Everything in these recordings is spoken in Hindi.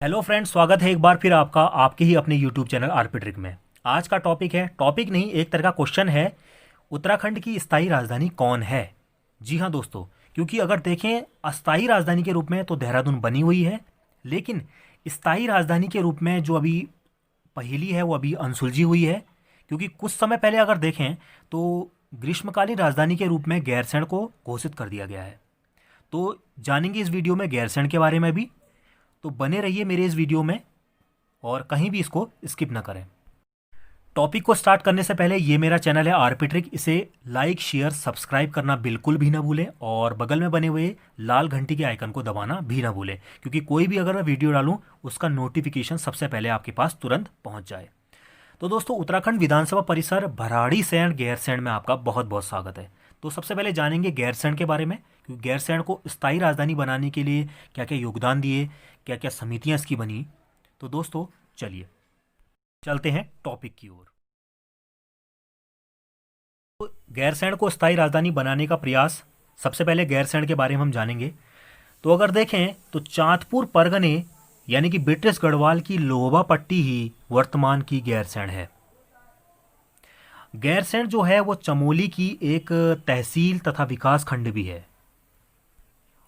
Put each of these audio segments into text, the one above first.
हेलो फ्रेंड्स, स्वागत है एक बार फिर आपका आपके ही अपने यूट्यूब चैनल आरपी ट्रिक में। आज का टॉपिक है, टॉपिक नहीं एक तरह का क्वेश्चन है, उत्तराखंड की स्थायी राजधानी कौन है। जी हाँ दोस्तों, क्योंकि अगर देखें अस्थायी राजधानी के रूप में तो देहरादून बनी हुई है, लेकिन स्थायी राजधानी के रूप में जो अभी पहेली है वो अभी अनसुलझी हुई है। क्योंकि कुछ समय पहले अगर देखें तो ग्रीष्मकालीन राजधानी के रूप में गैरसैंण को घोषित कर दिया गया है। तो जानेंगे इस वीडियो में गैरसैंण के बारे में भी, तो बने रहिए मेरे इस वीडियो में और कहीं भी इसको स्किप ना करें। टॉपिक को स्टार्ट करने से पहले ये मेरा चैनल है आरपी ट्रिक, इसे लाइक शेयर सब्सक्राइब करना बिल्कुल भी ना भूलें और बगल में बने हुए लाल घंटी के आइकन को दबाना भी ना भूलें, क्योंकि कोई भी अगर मैं वीडियो डालूं उसका नोटिफिकेशन सबसे पहले आपके पास तुरंत पहुंच जाए। तो दोस्तों, उत्तराखंड विधानसभा परिसर भराड़ीसैंण गैरसैंण में आपका बहुत बहुत स्वागत है। तो सबसे पहले जानेंगे गैरसैंण के बारे में, क्योंकि गैरसैंण को स्थायी राजधानी बनाने के लिए क्या क्या योगदान दिए, क्या क्या समितियां इसकी बनी। तो दोस्तों चलिए चलते हैं टॉपिक की ओर। तो गैरसैंण को स्थायी राजधानी बनाने का प्रयास, सबसे पहले गैरसैंण के बारे में हम जानेंगे। तो अगर देखें तो चांदपुर परगने यानी कि ब्रिटिश गढ़वाल की लोहबा पट्टी ही वर्तमान की गैरसैंण है। गैरसैंण जो है वो चमोली की एक तहसील तथा विकास खंड भी है,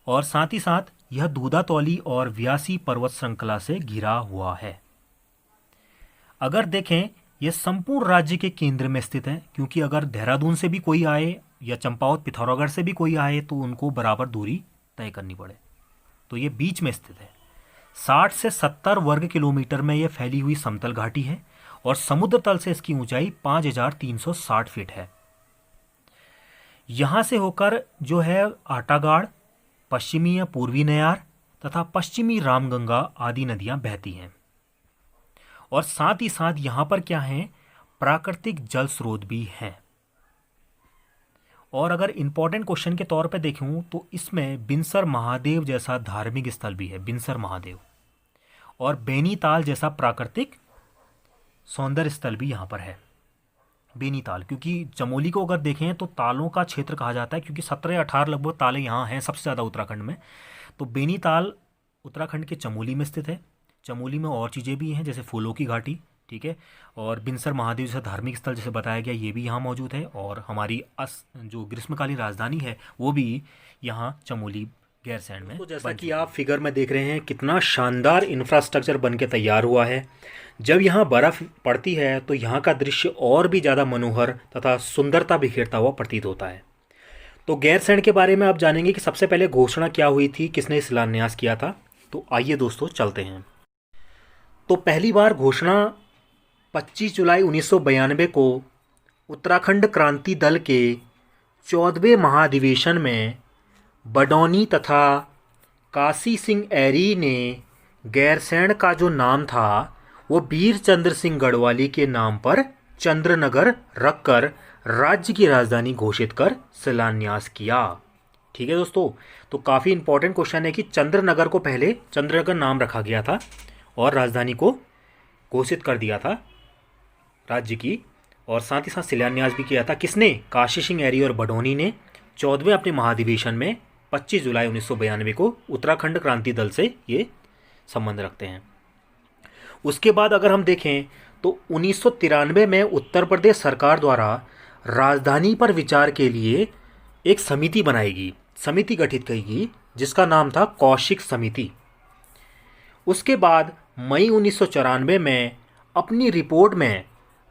और साथ ही साथ यह दूधातौली और व्यासी पर्वत श्रृंखला से घिरा हुआ है। अगर देखें यह संपूर्ण राज्य के केंद्र में स्थित है, क्योंकि अगर देहरादून से भी कोई आए या चंपावत पिथौरागढ़ से भी कोई आए तो उनको बराबर दूरी तय करनी पड़े, तो ये बीच में स्थित है। 60 से 70 वर्ग किलोमीटर में यह फैली हुई समतल घाटी है और समुद्र तल से इसकी ऊंचाई 5360 फीट है। यहां से होकर जो है आटागाड़, पश्चिमी या पूर्वी नयार तथा पश्चिमी रामगंगा आदि नदियां बहती हैं। और साथ ही साथ यहां पर क्या है, प्राकृतिक जल स्रोत भी हैं। और अगर इंपॉर्टेंट क्वेश्चन के तौर पे देखूं तो इसमें बिनसर महादेव जैसा धार्मिक स्थल भी है, बिनसर महादेव, और बेनीताल जैसा प्राकृतिक सौंदर्य स्थल भी यहाँ पर है। बेनीताल, क्योंकि चमोली को अगर देखें तो तालों का क्षेत्र कहा जाता है, क्योंकि 17-18 लगभग ताले यहाँ हैं सबसे ज़्यादा उत्तराखंड में। तो बेनीताल उत्तराखंड के चमोली में स्थित है। चमोली में और चीज़ें भी हैं जैसे फूलों की घाटी, ठीक है, और बिनसर महादेव जैसा धार्मिक स्थल जैसे बताया गया ये भी यहाँ मौजूद है। और हमारी जो ग्रीष्मकालीन राजधानी है वो भी यहाँ चमोली गैरसैंण में। तो जैसा कि आप फिगर में देख रहे हैं कितना शानदार इंफ्रास्ट्रक्चर बन के तैयार हुआ है। जब यहाँ बर्फ़ पड़ती है तो यहाँ का दृश्य और भी ज़्यादा मनोहर तथा सुंदरता बिखेरता हुआ प्रतीत होता है। तो गैरसैंण के बारे में आप जानेंगे कि सबसे पहले घोषणा क्या हुई थी, किसने शिलान्यास किया था। तो आइए दोस्तों चलते हैं। तो पहली बार घोषणा 25 जुलाई 1992 को उत्तराखंड क्रांति दल के 14वें महाधिवेशन में बडौनी तथा काशी सिंह ऐरी ने गैरसैंण का जो नाम था वो वीर चंद्र सिंह गढ़वाली के नाम पर चंद्रनगर रखकर राज्य की राजधानी घोषित कर शिलान्यास किया। ठीक है दोस्तों, तो काफ़ी इंपॉर्टेंट क्वेश्चन है कि चंद्रनगर को पहले चंद्रनगर नाम रखा गया था और राजधानी को घोषित कर दिया था राज्य की, और साथ ही साथ शिलान्यास भी किया था। किसने? काशी सिंह ऐरी और बडौनी ने 14वें अपने महाधिवेशन में 25 जुलाई 1992 को उत्तराखंड क्रांति दल से ये संबंध रखते हैं। उसके बाद अगर हम देखें तो 1993 में उत्तर प्रदेश सरकार द्वारा राजधानी पर विचार के लिए एक समिति बनाएगी, समिति गठित करेगी जिसका नाम था कौशिक समिति। उसके बाद मई 1994 में अपनी रिपोर्ट में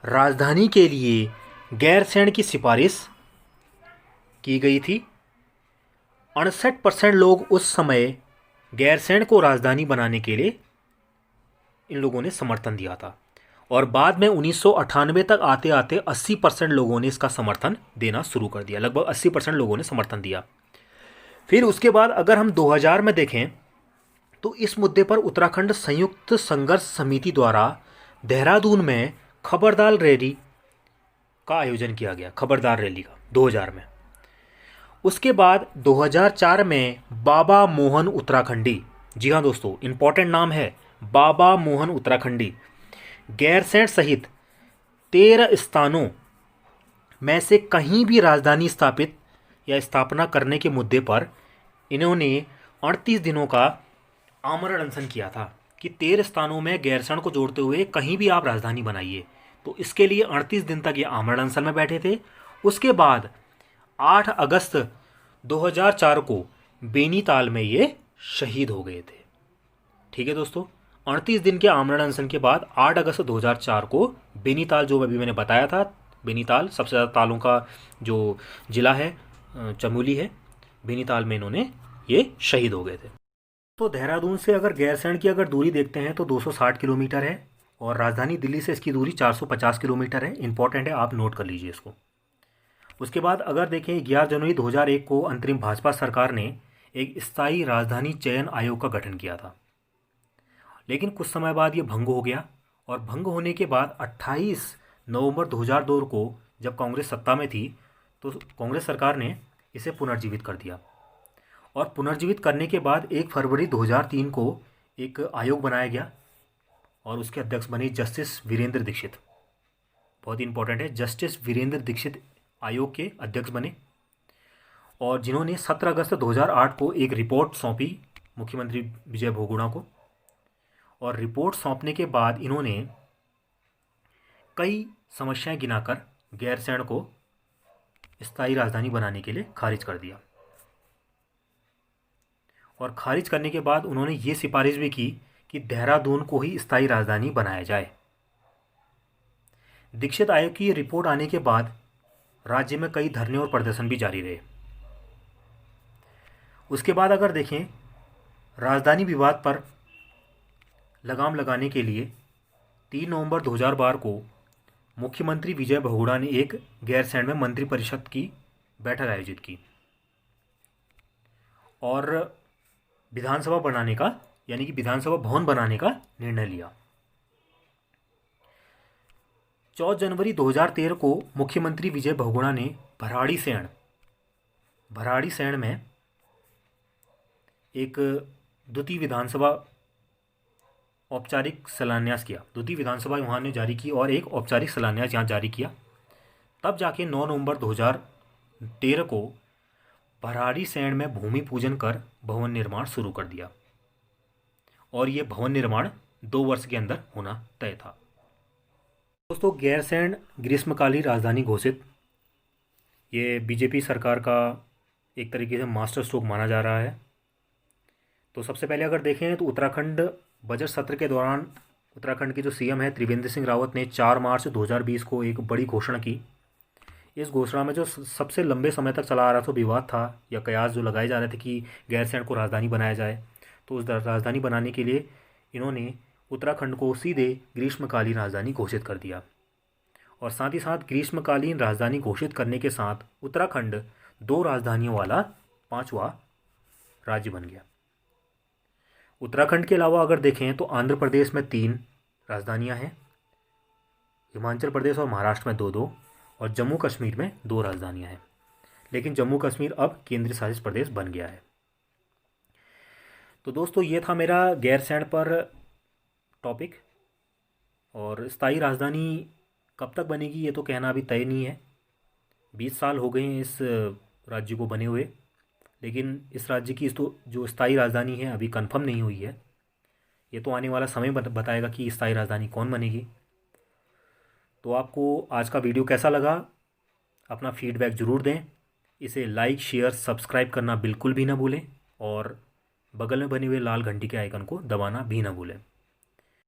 राजधानी के लिए गैरसैंण की सिफारिश की गई थी। 68% लोग उस समय गैरसैंण को राजधानी बनाने के लिए इन लोगों ने समर्थन दिया था, और बाद में 1998 तक आते आते 80% लोगों ने इसका समर्थन देना शुरू कर दिया। लगभग 80% लोगों ने समर्थन दिया। फिर उसके बाद अगर हम 2000 में देखें तो इस मुद्दे पर उत्तराखंड संयुक्त संघर्ष समिति द्वारा देहरादून में खबरदार रैली का आयोजन किया गया, खबरदार रैली का 2000 में। उसके बाद 2004 में बाबा मोहन उत्तराखंडी, जी हाँ दोस्तों इंपॉर्टेंट नाम है बाबा मोहन उत्तराखंडी, गैरसैंण सहित 13 स्थानों में से कहीं भी राजधानी स्थापित या स्थापना करने के मुद्दे पर इन्होंने 38 दिनों का आमरण अनशन किया था। कि 13 स्थानों में गैरसैंण को जोड़ते हुए कहीं भी आप राजधानी बनाइए। तो इसके लिए 38 दिन तक ये आमरण अनशन में बैठे थे। उसके बाद 8 अगस्त 2004 को बेनीताल में ये शहीद हो गए थे। ठीक है दोस्तों, 38 दिन के आमरण अनशन के बाद 8 अगस्त 2004 को बेनीताल, जो अभी मैंने बताया था, बेनीताल सबसे ज़्यादा तालों का जो ज़िला है, चमोली है, बेनीताल में इन्होंने ये शहीद हो गए थे। तो देहरादून से अगर गैरसैंण की अगर दूरी देखते हैं तो 260 किलोमीटर है और राजधानी दिल्ली से इसकी दूरी 450 किलोमीटर है। इंपॉर्टेंट है, आप नोट कर लीजिए इसको। उसके बाद अगर देखें 11 जनवरी 2001 को अंतरिम भाजपा सरकार ने एक स्थायी राजधानी चयन आयोग का गठन किया था, लेकिन कुछ समय बाद ये भंग हो गया और भंग होने के बाद 28 नवंबर 2002 को जब कांग्रेस सत्ता में थी तो कांग्रेस सरकार ने इसे पुनर्जीवित कर दिया। और पुनर्जीवित करने के बाद 1 फरवरी 2003 को एक आयोग बनाया गया और उसके अध्यक्ष बने जस्टिस वीरेंद्र दीक्षित। बहुत इंपॉर्टेंट है, जस्टिस वीरेंद्र दीक्षित आयोग के अध्यक्ष बने और जिन्होंने 17 अगस्त 2008 को एक रिपोर्ट सौंपी मुख्यमंत्री विजय बहुगुणा को। और रिपोर्ट सौंपने के बाद इन्होंने कई समस्याएं गिनाकर गैरसैंण को स्थायी राजधानी बनाने के लिए खारिज कर दिया। और खारिज करने के बाद उन्होंने ये सिफारिश भी की कि देहरादून को ही स्थायी राजधानी बनाया जाए। दीक्षित आयोग की रिपोर्ट आने के बाद राज्य में कई धरने और प्रदर्शन भी जारी रहे। उसके बाद अगर देखें राजधानी विवाद पर लगाम लगाने के लिए 3 नवंबर 2012 को मुख्यमंत्री विजय बहुगुणा ने एक गैरसैंण में मंत्रिपरिषद की बैठक आयोजित की और विधानसभा बनाने का, यानी कि विधानसभा भवन बनाने का निर्णय लिया। 14 जनवरी 2013 को मुख्यमंत्री विजय बहुगुणा ने भराड़ीसैंण में एक द्वितीय विधानसभा औपचारिक शिलान्यास किया। द्वितीय विधानसभा वहाँ ने जारी की और एक औपचारिक शिलान्यास यहाँ जारी किया। तब जाके 9 नवंबर 2013 को भराड़ीसैंण में भूमि पूजन कर भवन निर्माण शुरू कर दिया और ये भवन निर्माण 2 वर्ष के अंदर होना तय था। दोस्तों, गैरसैंण ग्रीष्मकालीन राजधानी घोषित, ये बीजेपी सरकार का एक तरीके से मास्टर स्ट्रोक माना जा रहा है। तो सबसे पहले अगर देखें तो उत्तराखंड बजट सत्र के दौरान उत्तराखंड के जो सीएम है त्रिवेंद्र सिंह रावत ने 4 मार्च 2020 को एक बड़ी घोषणा की। इस घोषणा में जो सबसे लंबे समय तक चला आ रहा था विवाद था या कयास जो लगाए जा रहे थे कि गैरसैंण को राजधानी बनाया जाए, तो उस राजधानी बनाने के लिए इन्होंने उत्तराखंड को सीधे ग्रीष्मकालीन राजधानी घोषित कर दिया। और साथ ही साथ ग्रीष्मकालीन राजधानी घोषित करने के साथ उत्तराखंड 2 राजधानियों वाला 5वां राज्य बन गया। उत्तराखंड के अलावा अगर देखें तो आंध्र प्रदेश में 3 राजधानियां हैं, हिमाचल प्रदेश और महाराष्ट्र में 2-2 और जम्मू कश्मीर में 2 राजधानियां हैं। लेकिन जम्मू कश्मीर अब केंद्र शासित प्रदेश बन गया है। तो दोस्तों, ये था मेरा गैरसैंण पर टॉपिक। और स्थायी राजधानी कब तक बनेगी ये तो कहना अभी तय नहीं है। 20 साल हो गए हैं इस राज्य को बने हुए, लेकिन इस राज्य की जो स्थायी राजधानी है अभी कंफर्म नहीं हुई है। ये तो आने वाला समय बताएगा कि स्थायी राजधानी कौन बनेगी। तो आपको आज का वीडियो कैसा लगा, अपना फीडबैक ज़रूर दें। इसे लाइक, शेयर, सब्सक्राइब करना बिल्कुल भी ना भूलें और बगल में बने हुए लाल घंटी के आइकन को दबाना भी ना भूलें।